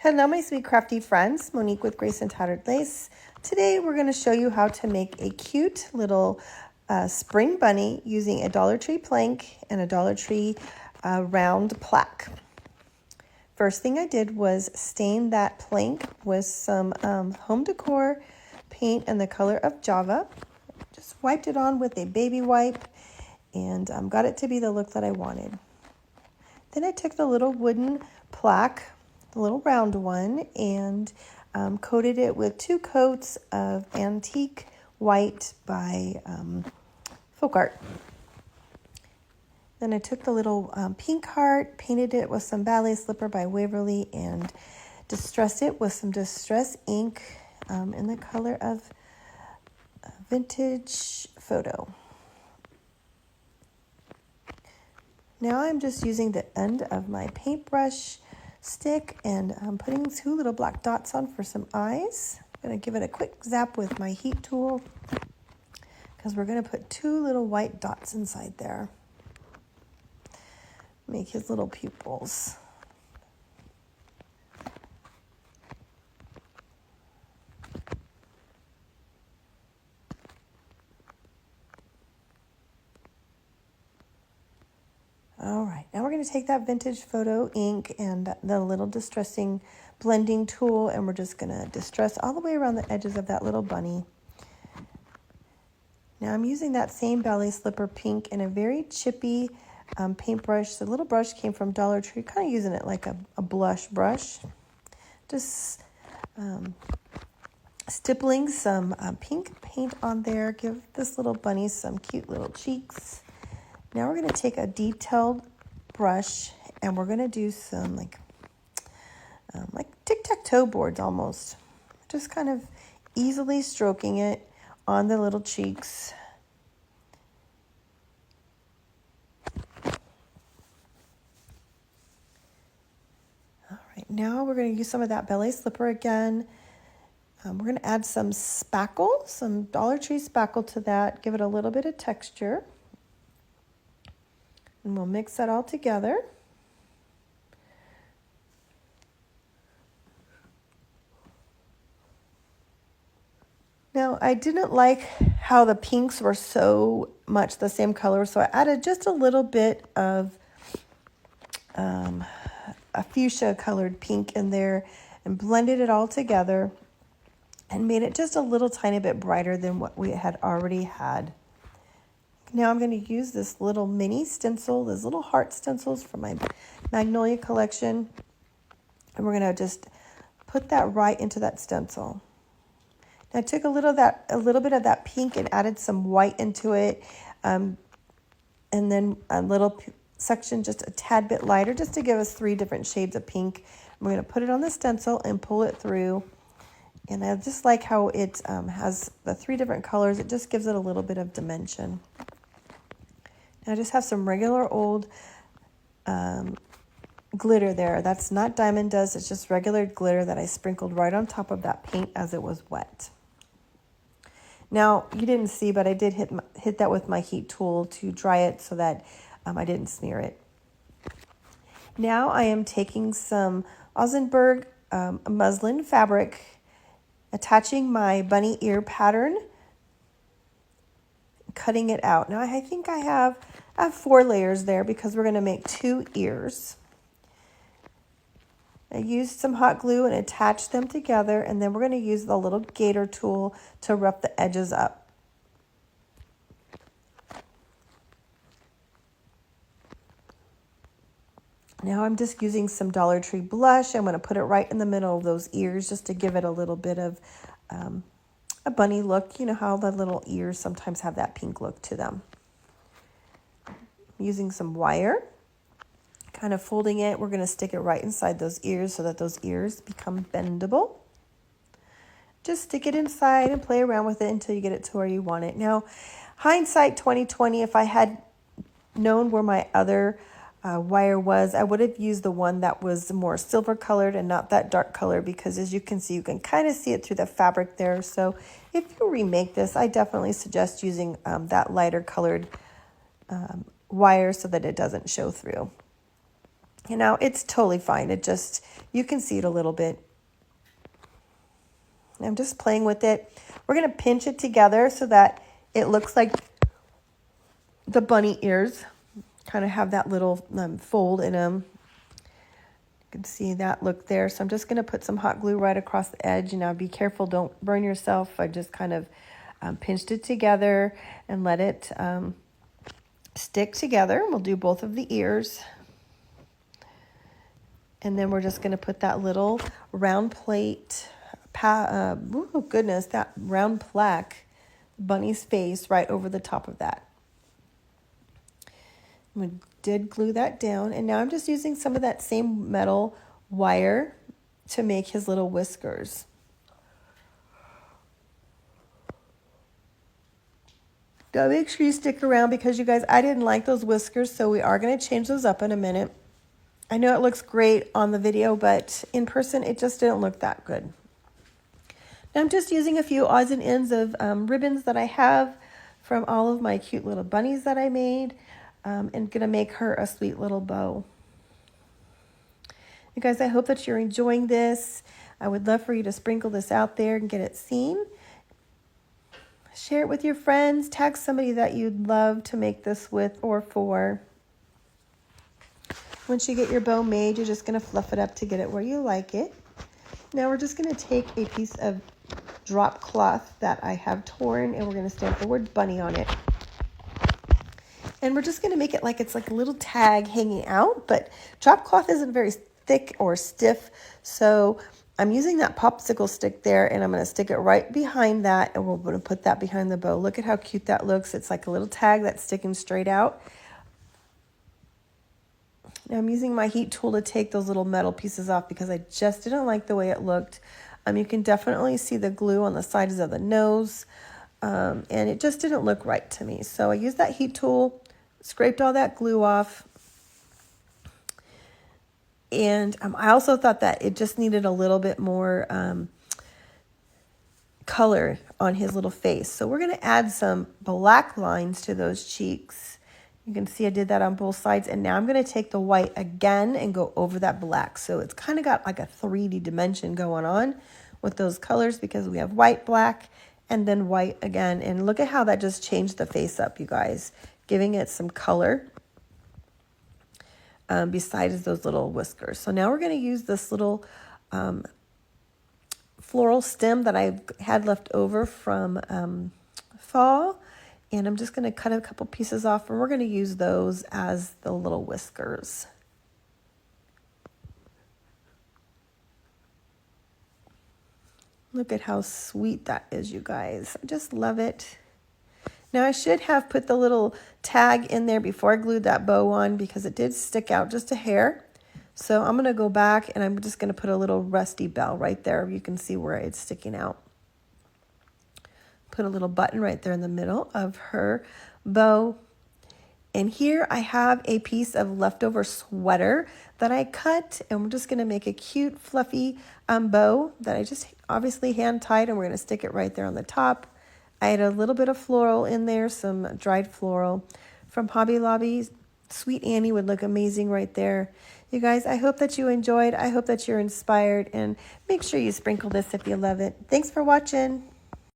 Hello, my sweet crafty friends. Monique with Grace and Tattered Lace. Today we're going to show you how to make a cute little spring bunny using a Dollar Tree plank and a Dollar Tree round plaque. First thing I did was stain that plank with some home decor paint in the color of Java. Just wiped it on with a baby wipe and got it to be the look that I wanted. Then I took the little wooden plaque, the little round one, and coated it with 2 coats of antique white by Folk Art. Then I took the little pink heart, painted it with some ballet slipper by Waverly, and distressed it with some distress ink in the color of Vintage Photo. Now I'm just using the end of my paintbrush stick and I'm putting 2 little black dots on for some eyes. I'm going to give it a quick zap with my heat tool because we're going to put 2 little white dots inside there. Make his little pupils. All right, now we're going to take that Vintage Photo ink and the little distressing blending tool, and we're just going to distress all the way around the edges of that little bunny. Now I'm using that same ballet slipper pink in a very chippy paintbrush. The little brush came from Dollar Tree, kind of using it like a blush brush. Just stippling some pink paint on there, give this little bunny some cute little cheeks. Now we're going to take a detailed brush and we're going to do some like tic-tac-toe boards almost. Just kind of easily stroking it on the little cheeks. All right, now we're going to use some of that ballet slipper again. We're going to add some spackle, some Dollar Tree spackle to that, give it a little bit of texture. And we'll mix that all together. Now, I didn't like how the pinks were so much the same color, so I added just a little bit of a fuchsia colored pink in there and blended it all together and made it just a little tiny bit brighter than what we had already had. Now I'm going to use this little mini stencil, those little heart stencils from my Magnolia collection. And we're going to just put that right into that stencil. Now I took a little bit of that pink and added some white into it. And then a little section just a tad bit lighter just to give us 3 different shades of pink. We're going to put it on the stencil and pull it through. And I just like how it has the 3 different colors. It just gives it a little bit of dimension. I just have some regular old glitter there. That's not diamond dust. It's just regular glitter that I sprinkled right on top of that paint as it was wet. Now, you didn't see, but I did hit that with my heat tool to dry it so that I didn't smear it. Now I am taking some Ozenberg muslin fabric, attaching my bunny ear pattern, cutting it out. Now I think I have 4 layers there because we're going to make 2 ears. I used some hot glue and attached them together, and then we're going to use the little gator tool to rough the edges up. Now I'm just using some Dollar Tree blush. I'm going to put it right in the middle of those ears just to give it a little bit of a bunny look. You know how the little ears sometimes have that pink look to them. Using some wire, kind of folding it, we're going to stick it right inside those ears so that those ears become bendable. Just stick it inside and play around with it until you get it to where you want it. Now, hindsight 2020, if I had known where my other wire was, I would have used the one that was more silver colored and not that dark color, because as you can see, you can kind of see it through the fabric there. So if you remake this, I definitely suggest using that lighter colored wire so that it doesn't show through. You know, it's totally fine. It just, you can see it a little bit. I'm just playing with it. We're going to pinch it together so that it looks like the bunny ears kind of have that little fold in them. You can see that look there. So I'm just going to put some hot glue right across the edge. You know, be careful, don't burn yourself. I just kind of pinched it together and let it stick together. We'll do both of the ears. And then we're just going to put that little round plate, oh goodness, that round plaque, bunny's face right over the top of that. We did glue that down, and now I'm just using some of that same metal wire to make his little whiskers. Now make sure you stick around because you guys, I didn't like those whiskers, so we are going to change those up in a minute. I know it looks great on the video, but in person, it just didn't look that good. Now I'm just using a few odds and ends of ribbons that I have from all of my cute little bunnies that I made, and going to make her a sweet little bow. You guys, I hope that you're enjoying this. I would love for you to sprinkle this out there and get it seen. Share it with your friends. Tag somebody that you'd love to make this with or for. Once you get your bow made, you're just going to fluff it up to get it where you like it. Now we're just going to take a piece of drop cloth that I have torn, and we're going to stamp the word bunny on it. And we're just going to make it like it's like a little tag hanging out, but drop cloth isn't very thick or stiff, so I'm using that popsicle stick there, and I'm going to stick it right behind that, and we're going to put that behind the bow. Look at how cute that looks. It's like a little tag that's sticking straight out. Now I'm using my heat tool to take those little metal pieces off because I just didn't like the way it looked. You can definitely see the glue on the sides of the nose, and it just didn't look right to me. So I used that heat tool, scraped all that glue off, and I also thought that it just needed a little bit more color on his little face. So we're going to add some black lines to those cheeks. You can see I did that on both sides, and now I'm going to take the white again and go over that black. So it's kind of got like a 3D dimension going on with those colors because we have white, black, and then white again. And look at how that just changed the face up, you guys, giving it some color besides those little whiskers. So now we're going to use this little floral stem that I had left over from fall. And I'm just going to cut a couple pieces off, and we're going to use those as the little whiskers. Look at how sweet that is, you guys. I just love it. Now I should have put the little tag in there before I glued that bow on because it did stick out just a hair. So I'm going to go back, and I'm just going to put a little rusty bell right there. You can see where it's sticking out. Put a little button right there in the middle of her bow. And here I have a piece of leftover sweater that I cut, and we're just going to make a cute fluffy bow that I just obviously hand tied, and we're going to stick it right there on the top. I had a little bit of floral in there, some dried floral from Hobby Lobby. Sweet Annie would look amazing right there. You guys, I hope that you enjoyed. I hope that you're inspired, and make sure you sprinkle this if you love it. Thanks for watching.